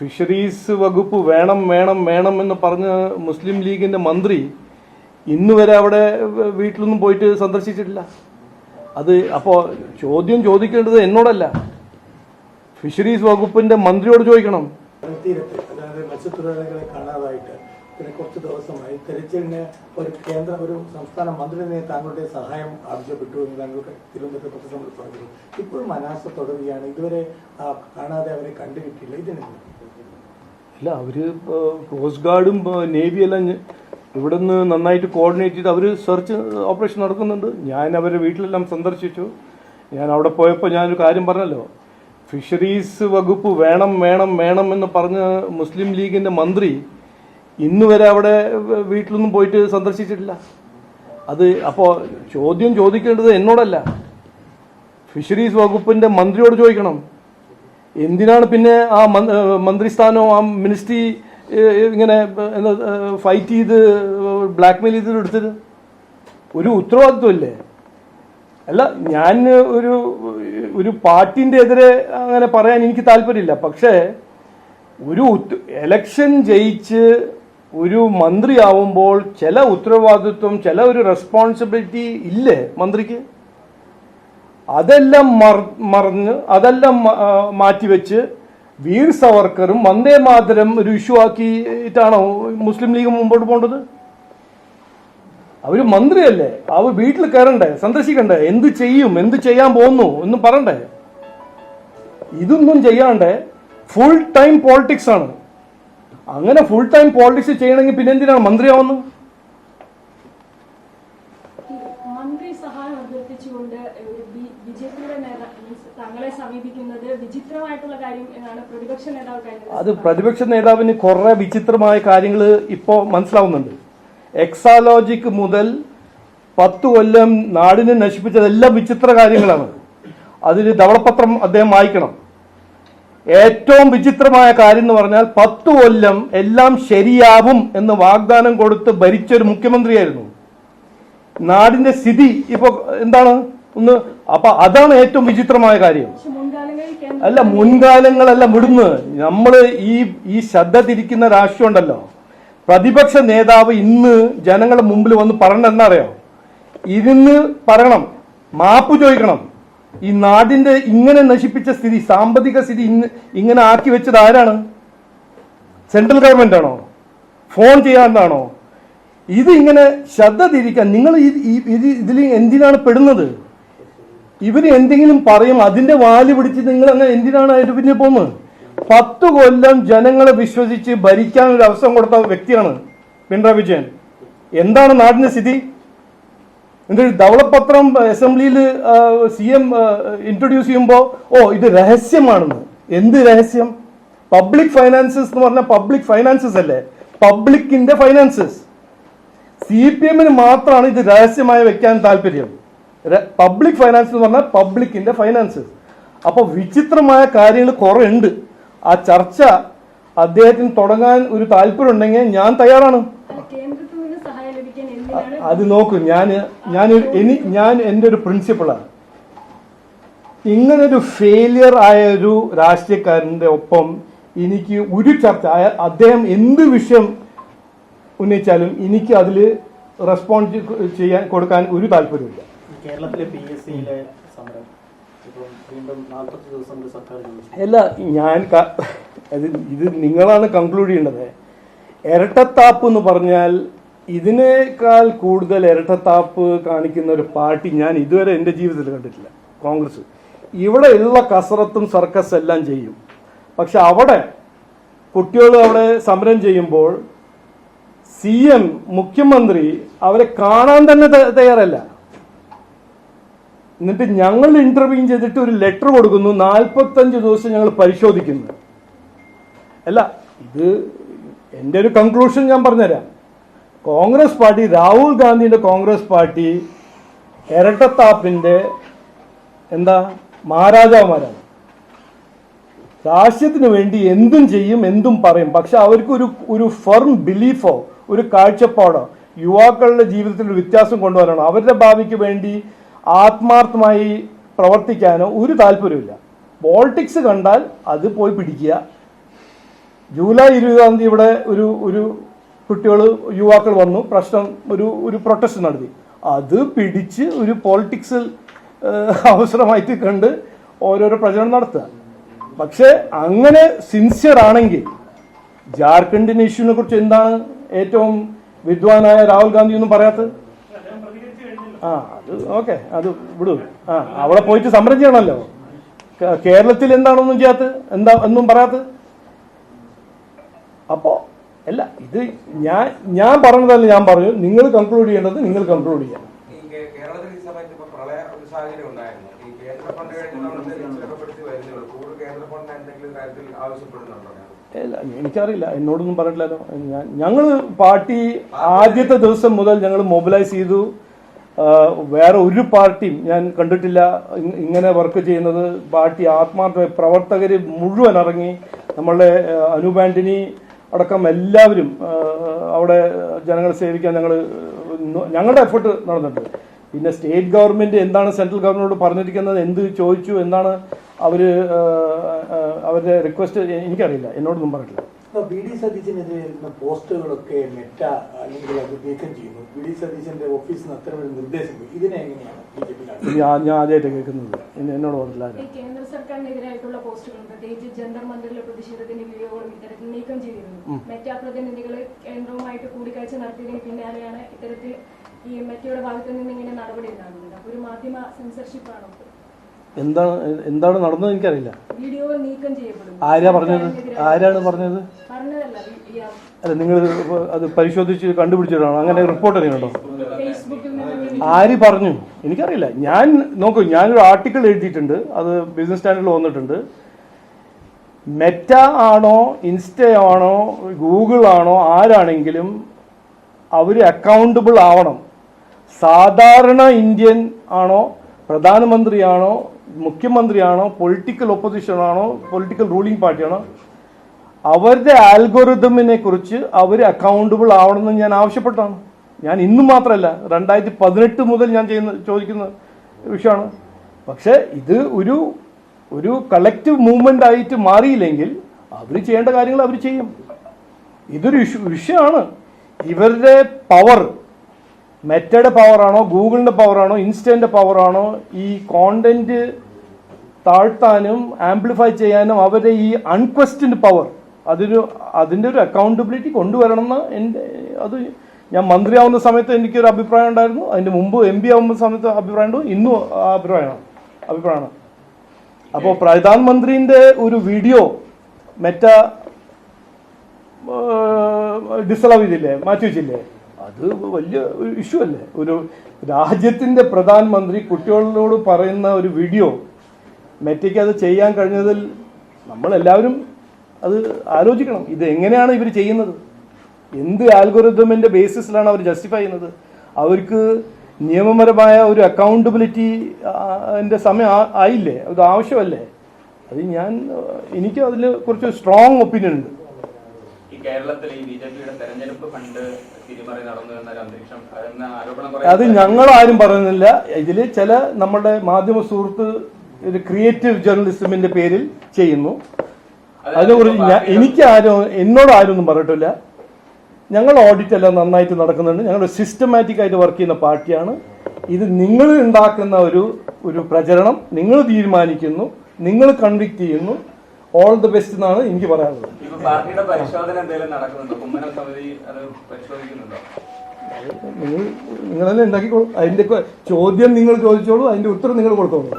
Fisheries വകുപ്പ് വേണം വേണം വേണം എന്ന് പറഞ്ഞ് മുസ്ലിം ലീഗിന്റെ മന്ത്രി ഇന്ന് വരെ അവിടെ വീട്ടിലൊന്നും പോയിട്ട് സന്ദർശിച്ചിട്ടില്ല. അത് അപ്പോൾ ചോദ്യം ചോദിക്കേണ്ടത് എന്നോടല്ല, ഫിഷറീസ് വകുപ്പിന്റെ മന്ത്രിയോട് ചോദിക്കണം. അതായത് മത്സ്യത്തൊഴിലാളികളെ കാണാതായിട്ട് പിന്നെ കുറച്ച് ദിവസമായി തെരച്ചിലിന് ഒരു സംസ്ഥാന മന്ത്രിയെ താങ്കളുടെ സഹായം ആവശ്യപ്പെട്ടു എന്ന് താങ്കളുടെ തിരുവനന്തപുരത്ത് പത്രസമ്മേളനത്തിൽ പറഞ്ഞു. ഇപ്പോഴും അനാസ്ഥ തുടരുകയാണ്. ഇതുവരെ കാണാതെ അവരെ കണ്ടുകിട്ടില്ല. ഇതിനെന്താണ്? അല്ല, അവര് കോസ്റ്റ് ഗാർഡും നേവി എല്ലാം ഇവിടെ നിന്ന് നന്നായിട്ട് കോർഡിനേറ്റ് ചെയ്ത് അവർ സെർച്ച് ഓപ്പറേഷൻ നടക്കുന്നുണ്ട്. ഞാൻ അവരുടെ വീട്ടിലെല്ലാം സന്ദർശിച്ചു. ഞാൻ അവിടെ പോയപ്പോൾ ഞാനൊരു കാര്യം പറഞ്ഞല്ലോ, ഫിഷറീസ് വകുപ്പ് വേണം വേണം വേണം എന്ന് പറഞ്ഞ് മുസ്ലിം ലീഗിന്റെ മന്ത്രി ഇന്ന് വരെ അവിടെ വീട്ടിലൊന്നും പോയിട്ട് സന്ദർശിച്ചിട്ടില്ല. അത് അപ്പോൾ ചോദ്യം ചോദിക്കേണ്ടത് എന്നോടല്ല, ഫിഷറീസ് വകുപ്പിന്റെ മന്ത്രിയോട് ചോദിക്കണം. എന്തിനാണ് പിന്നെ ആ മന്ത്രിസ്ഥാനവും ആ മിനിസ്ട്രി ഇങ്ങനെ ഫൈറ്റ് ചെയ്ത് ബ്ലാക്ക്മെയിൽ ചെയ്ത് എടുത്തത്? ഒരു ഉത്തരവാദിത്വമില്ലേ? അല്ല, ഞാൻ ഒരു പാർട്ടിന്റെ എതിരെ അങ്ങനെ പറയാൻ എനിക്ക് താല്പര്യമില്ല. പക്ഷേ ഒരു എലക്ഷൻ ജയിച്ച് ഒരു മന്ത്രിയാവുമ്പോൾ ചില ഉത്തരവാദിത്വം, ചില ഒരു റെസ്പോൺസിബിലിറ്റി ഇല്ലേ മന്ത്രിക്ക്? അതെല്ലാം മറന്ന് അതെല്ലാം മാറ്റിവെച്ച് വീർ സവർക്കറും വന്ദേ മാതരം ഒരു ഇഷ്യൂ ആക്കിയിട്ടാണോ മുസ്ലിം ലീഗ് മുമ്പോട്ട് പോകേണ്ടത്? അവര് മന്ത്രിയല്ലേ, അവർ വീട്ടിൽ കയറണ്ടേ, സന്ദർശിക്കണ്ടേ, എന്ത് ചെയ്യും, എന്ത് ചെയ്യാൻ പോകുന്നു എന്ന് പറയണ്ടേ? ഇതൊന്നും ചെയ്യാണ്ട് ഫുൾ ടൈം പോളിറ്റിക്സ് ആണ്. അങ്ങനെ ഫുൾ ടൈം പോളിറ്റിക്സ് ചെയ്യണമെങ്കിൽ പിന്നെ എന്തിനാണ് മന്ത്രിയാവുന്നത്? മന്ത്രി സഹായം അഭ്യർത്ഥിച്ചുകൊണ്ട് തങ്ങളെ സമീപിക്കുന്നത് വിചിത്രമായിട്ടുള്ള കാര്യം എന്നാണ് പ്രതിപക്ഷ നേതാവ് കഴിഞ്ഞത്. അത് പ്രതിപക്ഷ നേതാവിന് കുറെ വിചിത്രമായ കാര്യങ്ങൾ ഇപ്പോ മനസ്സിലാവുന്നുണ്ട്. എക്സാലോജിക് മുതൽ 10 കൊല്ലം നാടിനെ നശിപ്പിച്ചതെല്ലാം വിചിത്ര കാര്യങ്ങളാണ്. അതിൽ ധവളപത്രം അദ്ദേഹം വായിക്കണം. ഏറ്റവും വിചിത്രമായ കാര്യം എന്ന് പറഞ്ഞാൽ 10 കൊല്ലം എല്ലാം ശരിയാവും എന്ന് വാഗ്ദാനം കൊടുത്ത് ഭരിച്ചൊരു മുഖ്യമന്ത്രിയായിരുന്നു. നാടിന്റെ സ്ഥിതി ഇപ്പൊ എന്താണ് ഒന്ന്? അപ്പൊ അതാണ് ഏറ്റവും വിചിത്രമായ കാര്യം. അല്ല, മുൻകാലങ്ങളെല്ലാം വിടുന്ന് നമ്മള് ഈ ശ്രദ്ധ തിരിക്കുന്ന രാഷ്ട്രീയം ഉണ്ടല്ലോ. പ്രതിപക്ഷ നേതാവ് ഇന്ന് ജനങ്ങളുടെ മുമ്പിൽ വന്ന് പറഞ്ഞെന്നറിയോ? ഇരുന്ന് പറയണം, മാപ്പ് ചോദിക്കണം. ഈ നാടിന്റെ ഇങ്ങനെ നശിപ്പിച്ച സ്ഥിതി, സാമ്പത്തിക സ്ഥിതി ഇങ്ങനെ ആക്കി വെച്ചത് ആരാണ്? സെൻട്രൽ ഗവൺമെന്റ് ആണോ? ഫോൺ ചെയ്യാനാണോ? ഇത് ഇങ്ങനെ ശ്രദ്ധ തിരിക്കാൻ നിങ്ങൾ ഇതിൽ എന്തിനാണ് പെടുന്നത്? ഇവര് എന്തെങ്കിലും പറയും, അതിന്റെ വാല് പിടിച്ച് നിങ്ങൾ അങ്ങനെ എന്തിനാണ് അതിന്റെ പിന്നെ പോകുന്നത്? 10 കൊല്ലം ജനങ്ങളെ വിശ്വസിച്ച് ഭരിക്കാൻ ഒരു അവസരം കൊടുത്ത വ്യക്തിയാണ് പിണറായി വിജയൻ. എന്താണ് നാടിന്റെ സ്ഥിതി? എന്നിട്ട് ധവളപത്രം അസംബ്ലിയിൽ CM ഇൻട്രൊഡ്യൂസ് ചെയ്യുമ്പോൾ ഇത് രഹസ്യമാണെന്ന്. എന്ത് രഹസ്യം? പബ്ലിക് ഫൈനാൻസസ് എന്ന് പറഞ്ഞാൽ പബ്ലിക് ഫൈനാൻസസ് അല്ലേ, പബ്ലിക്കിന്റെ ഫൈനാൻസസ്. CPM മാത്രമാണ് ഇത് രഹസ്യമായി വെക്കാൻ താല്പര്യം. പബ്ലിക് ഫൈനാൻസ് എന്ന് പറഞ്ഞാൽ പബ്ലിക്കിന്റെ ഫൈനാൻസസ്. അപ്പൊ വിചിത്രമായ കാര്യങ്ങൾ കുറെ ഉണ്ട്. ആ ചർച്ച അദ്ദേഹത്തിന് തുടങ്ങാൻ ഒരു താല്പര്യം ഉണ്ടെങ്കിൽ ഞാൻ തയ്യാറാണ്. അത് നോക്കൂ, ഞാൻ എൻ്റെ ഒരു പ്രിൻസിപ്പിളാണ്, ഇങ്ങനൊരു ഫെയിലിയർ ആയ ഒരു രാഷ്ട്രീയക്കാരന്റെ ഒപ്പം എനിക്ക് ഒരു ചർച്ച, അദ്ദേഹം എന്ത് വിഷയം ഉന്നയിച്ചാലും എനിക്ക് അതിൽ റെസ്പോണ്ട് കൊടുക്കാൻ ഒരു താല്പര്യമില്ല. കേരളത്തിലെ PSCയിലെ സമരം വീണ്ടും 40 ദിവസം സർക്കാർ അല്ല, ഇത് നിങ്ങളാണ് കൺക്ലൂഡ് ചെയ്യേണ്ടത്. ഇരട്ടത്താപ്പ് എന്ന് പറഞ്ഞാൽ ഇതിനേക്കാൾ കൂടുതൽ ഇരട്ടത്താപ്പ് കാണിക്കുന്ന ഒരു പാർട്ടി ഞാൻ ഇതുവരെ എൻ്റെ ജീവിതത്തിൽ കണ്ടിട്ടില്ല. കോൺഗ്രസ് ഇവിടെ ഉള്ള കസറത്തും സർക്കസ് എല്ലാം ചെയ്യും. പക്ഷെ അവിടെ കുട്ടികൾ അവിടെ സമരം ചെയ്യുമ്പോൾ CM മുഖ്യമന്ത്രി അവരെ കാണാൻ തന്നെ തയ്യാറല്ല. എന്നിട്ട് ഞങ്ങൾ ഇന്റർവ്യൂ ചെയ്തിട്ട് ഒരു ലെറ്റർ കൊടുക്കുന്നു, 45 ദിവസം ഞങ്ങൾ പരിശോധിക്കുന്നു. അല്ല, ഇത് എൻ്റെ ഒരു കൺക്ലൂഷൻ ഞാൻ പറഞ്ഞുതരാം. കോൺഗ്രസ് പാർട്ടി, രാഹുൽ ഗാന്ധിയുടെ കോൺഗ്രസ് പാർട്ടി ഇരട്ടത്താപ്പിന്റെ മഹാരാജാവുമാരാണ്. രാഷ്ട്രീയത്തിന് വേണ്ടി എന്തും ചെയ്യും, എന്തും പറയും. പക്ഷെ അവർക്ക് ഒരു ഫെർം ബിലീഫോ ഒരു കാഴ്ചപ്പാടോ യുവാക്കളുടെ ജീവിതത്തിൽ ഒരു വ്യത്യാസം കൊണ്ടുവരാനോ അവരുടെ ഭാവിക്ക് വേണ്ടി ആത്മാർത്ഥമായി പ്രവർത്തിക്കാനോ ഒരു താല്പര്യമില്ല. പോളിറ്റിക്സ് കണ്ടാൽ അത് പോയി പിടിക്കുക, ജൂലൈ 20 ഇവിടെ ഒരു യുവാക്കൾ വന്നു, പ്രശ്നം ഒരു പ്രൊട്ടസ്റ്റ് നടത്തി. അത് പിടിച്ച് ഒരു പൊളിറ്റിക്സിൽ അവസരമായിട്ട് കണ്ട് ഓരോരോ പ്രചരണം നടത്തുക. പക്ഷെ അങ്ങനെ സിൻസിയർ ആണെങ്കിൽ ജാർഖണ്ഡിന്റെ ഇഷ്യൂവിനെ കുറിച്ച് എന്താണ് ഏറ്റവും വിദ്വാനായ രാഹുൽ ഗാന്ധി ഒന്നും പറയാത്തത്? അത് ഓക്കെ, അത് വിടൂ. അവിടെ പോയിട്ട് സമരം ചെയ്യണമല്ലോ. കേരളത്തിൽ എന്താണൊന്നും ചെയ്യാത്തത്, ഒന്നും പറയാത്തത്? അപ്പോ അല്ല, ഇത് ഞാൻ പറഞ്ഞതല്ല, ഞാൻ പറഞ്ഞു. നിങ്ങൾ കൺക്ലൂഡ് ചെയ്യേണ്ടത് നിങ്ങൾ കൺക്ലൂഡ് ചെയ്യാം. കേരളത്തിൽ ഈ സമയത്ത് ഇപ്പൊ പ്രളയ ഒരു സാഹചര്യം ഉണ്ടായിരുന്നു. ഈ കേന്ദ്ര ഫണ്ട് കഴിഞ്ഞ് നമ്മൾ രക്ഷപ്പെടുത്തി വരുന്നുള്ളൂ. കൂടുതൽ കേന്ദ്ര ഫണ്ട് എന്തെങ്കിലും കാര്യത്തിൽ ആവശ്യപ്പെടുന്നുണ്ടോ? ഇല്ല, എനിക്കറിയില്ല, എന്നോടൊന്നും പറഞ്ഞിട്ടില്ലല്ലോ. ഞങ്ങൾ പാർട്ടി ആദ്യത്തെ ദിവസം മുതൽ ഞങ്ങൾ മൊബിലൈസ് ചെയ്തു. വേറെ ഒരു പാർട്ടിയും ഞാൻ കണ്ടിട്ടില്ല ഇങ്ങനെ വർക്ക് ചെയ്യുന്നത്. പാർട്ടി ആത്മാർത്ഥ പ്രവർത്തകർ മുഴുവൻ ഇറങ്ങി, നമ്മളുടെ അനൂപ് ആന്റണി അടക്കം എല്ലാവരും അവിടെ ജനങ്ങളെ സേവിക്കാൻ ഞങ്ങളുടെ എഫേർട്ട് നടന്നിട്ടുണ്ട്. പിന്നെ സ്റ്റേറ്റ് ഗവൺമെന്റ് എന്താണ് സെൻട്രൽ ഗവൺമെന്റിനോട് പറഞ്ഞിരിക്കുന്നത്, എന്ത് ചോദിച്ചു, എന്താണ് അവരുടെ റിക്വസ്റ്റ്, എനിക്കറിയില്ല, എന്നോടൊന്നും പറഞ്ഞിട്ടില്ല. വി ഡി സതീശനെതിരെ വരുന്ന പോസ്റ്റുകളൊക്കെ മെറ്റ അല്ലെങ്കിൽ അത് നീക്കം ചെയ്യുന്നു. വി ഡി സതീശന്റെ ഓഫീസിൽ നിന്ന് അത്തരമൊരു നിർദ്ദേശം ഇതിനെ എങ്ങനെയാണ് ഞാൻ ആദ്യമായിട്ട് കേൾക്കുന്നത്, എന്നോട് പറഞ്ഞില്ല. കേന്ദ്ര സർക്കാരിനെതിരായിട്ടുള്ള പോസ്റ്റുകളും പ്രത്യേകിച്ച് ജന്തർ മന്ദിറിലെ പ്രതിഷേധത്തിന്റെ വീഡിയോകളും ഇത്തരത്തിൽ നീക്കം ചെയ്തിരുന്നു. മെറ്റ പ്രതിനിധികൾ കേന്ദ്രവുമായിട്ട് കൂടിക്കാഴ്ച നടത്തിയതിന് പിന്നാലെയാണ് ഇത്തരത്തിൽ ഈ മെറ്റയുടെ ഭാഗത്ത് നിന്ന് ഇങ്ങനെ നടപടി ഉണ്ടാകുന്നത്. അപ്പൊ ഒരു മാധ്യമ സെൻസർഷിപ്പ് ആണോ? എന്താണ് നടന്നത് എനിക്കറിയില്ല. വീഡിയോ നീക്കം ചെയ്യപ്പെടുന്നു. ആരാണ് പറഞ്ഞത്? അല്ല, നിങ്ങൾ അത് പരിശോധിച്ച് കണ്ടുപിടിച്ചിട്ടാണോ? അങ്ങനെ റിപ്പോർട്ട് അറിയണോ? ആര് പറഞ്ഞു? എനിക്കറിയില്ല. നോക്കൂ, ഞാനൊരു ആർട്ടിക്കിൾ എഴുതിയിട്ടുണ്ട്, അത് ബിസിനസ് സ്റ്റാൻഡേർഡിൽ വന്നിട്ടുണ്ട്. മെറ്റ ആണോ ഇൻസ്റ്റ ആണോ ഗൂഗിൾ ആണോ ആരാണെങ്കിലും അവർ അക്കൗണ്ടബിൾ ആവണം. സാധാരണ ഇന്ത്യൻ ആണോ, പ്രധാനമന്ത്രിയാണോ, മുഖ്യമന്ത്രിയാണോ, പൊളിറ്റിക്കൽ ഒപ്പോസിഷൻ ആണോ, പൊളിറ്റിക്കൽ റൂളിംഗ് പാർട്ടിയാണോ, അവരുടെ ആൽഗോറിതമിനെ കുറിച്ച് അവർ അക്കൗണ്ടബിൾ ആവണമെന്ന് ഞാൻ ആവശ്യപ്പെട്ടാണ്. ഞാൻ ഇന്നും മാത്രമല്ല, 2018 മുതൽ ഞാൻ ചോദിക്കുന്ന വിഷയമാണ്. പക്ഷേ ഇത് ഒരു കളക്റ്റീവ് മൂവ്മെന്റ് ആയിട്ട് മാറിയില്ലെങ്കിൽ അവർ ചെയ്യേണ്ട കാര്യങ്ങൾ അവർ ചെയ്യും. ഇതൊരു വിഷയമാണ്. ഇവരുടെ പവർ മെറ്റയുടെ പവറാണോ, ഗൂഗിളിന്റെ പവറാണോ, ഇൻസ്റ്റന്റെ പവറാണോ, ഈ കോണ്ടന്റ് താഴ്ത്താനും ആംപ്ലിഫൈ ചെയ്യാനും അവരുടെ ഈ അൺക്വസ്റ്റ്യൻഡ് പവർ, അതിൻ്റെ ഒരു അക്കൗണ്ടബിലിറ്റി കൊണ്ടുവരണമെന്ന് അത് ഞാൻ മന്ത്രിയാവുന്ന സമയത്ത് എനിക്കൊരു അഭിപ്രായം ഉണ്ടായിരുന്നു. അതിൻ്റെ മുമ്പ് MP ആവുന്ന സമയത്ത് അഭിപ്രായമുണ്ട്, ഇന്നും ആ അഭിപ്രായമാണ്. അപ്പോൾ പ്രധാനമന്ത്രിൻ്റെ ഒരു വീഡിയോ മെറ്റ ഡിസലവ് ചെയ്തില്ലേ, മാറ്റിവെച്ചില്ലേ, അത് വലിയ ഒരു ഇഷ്യൂ അല്ലേ? ഒരു രാജ്യത്തിൻ്റെ പ്രധാനമന്ത്രി കുട്ടികളോട് പറയുന്ന ഒരു വീഡിയോ മെറ്റയ്ക്ക് അത് ചെയ്യാൻ കഴിഞ്ഞതിൽ നമ്മളെല്ലാവരും അത് ആലോചിക്കണം. ഇത് എങ്ങനെയാണ് ഇവർ ചെയ്യുന്നത്? എന്ത് ആൽഗോറിതമിൻ്റെ ബേസിസിലാണ് അവർ ജസ്റ്റിഫൈ ചെയ്യുന്നത്? അവർക്ക് നിയമപരമായ ഒരു അക്കൗണ്ടബിലിറ്റി സമയം ആയില്ലേ? അത് ആവശ്യമല്ലേ? അത് എനിക്ക് അതിൽ കുറച്ച് സ്ട്രോങ് ഒപ്പീനിയൻ ഉണ്ട്. കേരളത്തിൽ ഈ ബിജെപിയുടെ തെരഞ്ഞെടുപ്പ് ഫണ്ട് തിരിമറി നടന്നു എന്നൊരു അന്തരീക്ഷം, അത് ഞങ്ങളാരും പറയുന്നില്ല. ഇതിൽ ചില നമ്മുടെ മാധ്യമ സുഹൃത്ത് ഒരു ക്രിയേറ്റീവ് ജേർണലിസമിന്റെ പേരിൽ ചെയ്യുന്നു. അതിനെക്കുറിച്ച് എന്നോട് ആരും ഒന്നും പറഞ്ഞിട്ടില്ല. ഞങ്ങൾ ഓഡിറ്റ് എല്ലാം നന്നായിട്ട് നടക്കുന്നുണ്ട്. ഞങ്ങൾ സിസ്റ്റമാറ്റിക് ആയിട്ട് വർക്ക് ചെയ്യുന്ന പാർട്ടിയാണ്. ഇത് നിങ്ങൾ ഉണ്ടാക്കുന്ന ഒരു പ്രചരണം നിങ്ങൾ തീരുമാനിക്കുന്നു, നിങ്ങൾ കൺവിക്ട് ചെയ്യുന്നു. ഓൾ ദി ബെസ്റ്റ് എന്നാണ് എനിക്ക് പറയാനുള്ളത്. പാർട്ടിയുടെ പരിശോധന എന്തെങ്കിലും നടക്കുന്നുണ്ടോ? കുമ്മന സമിതി അത് പരിശോധിക്കുന്നുണ്ടോ? നിങ്ങൾ തന്നെ ഉണ്ടാക്കിക്കോളൂ. അതിന്റെ ചോദ്യം നിങ്ങൾ ചോദിച്ചോളൂ, അതിന്റെ ഉത്തരം നിങ്ങൾ കൊടുത്തോളൂ.